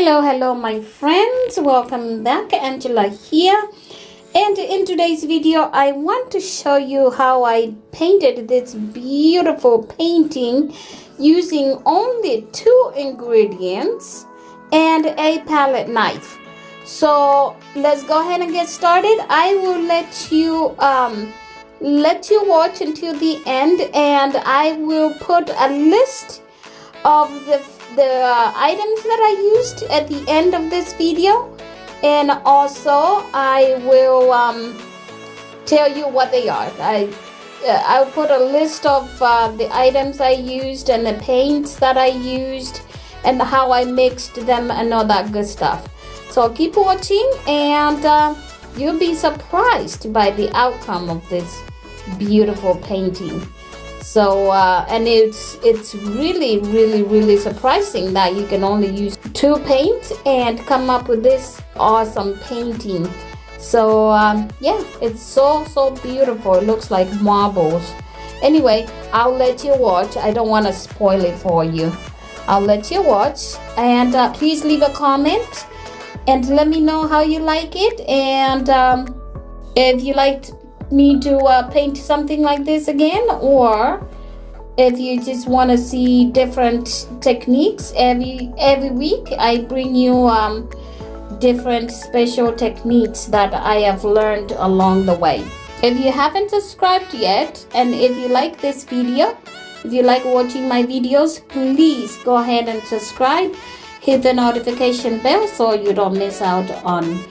Hello my friends, welcome back. Angela here, and in today's video I want to show you how I painted this beautiful painting using only 2 ingredients and a palette knife. So let's go ahead and get started. I will let you watch until the end, and I will put a list of the items that I used at the end of this video, and also I will tell you what they are. I'll put a list of the items I used and the paints that I used and how I mixed them and all that good stuff. So keep watching, and you'll be surprised by the outcome of this beautiful painting. So and it's really surprising that you can only use 2 paints and come up with this awesome painting. So yeah, it's so beautiful. It looks like marbles. Anyway, I'll let you watch. I don't want to spoil it for you. I'll let you watch, and please leave a comment and let me know how you like it, and if you liked me to paint something like this again, or if you just want to see different techniques. Every week I bring you different special techniques that I have learned along the way. If you haven't subscribed yet, and if you like this video, if you like watching my videos, please go ahead and subscribe. Hit the notification bell so you don't miss out on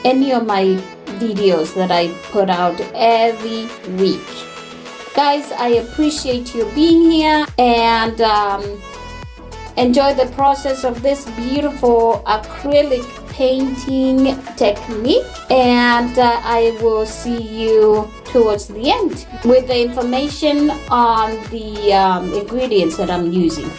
any of my videos that I put out every week. Guys, I appreciate you being here, and enjoy the process of this beautiful acrylic painting technique, and I will see you towards the end with the information on the ingredients that I'm using.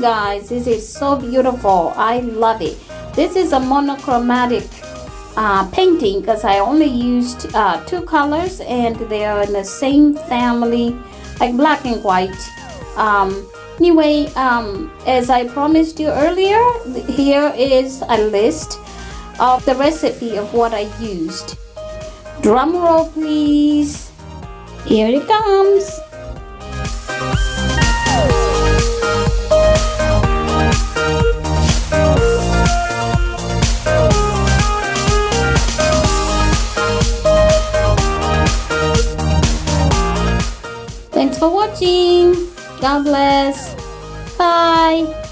guys, this is so beautiful. I love it. This is a monochromatic painting because I only used 2 colors and they are in the same family, like black and white. Anyway, as I promised you earlier, here is a list of the recipe of what I used. Drum roll please. Here it comes. Thanks for watching. God bless. Bye.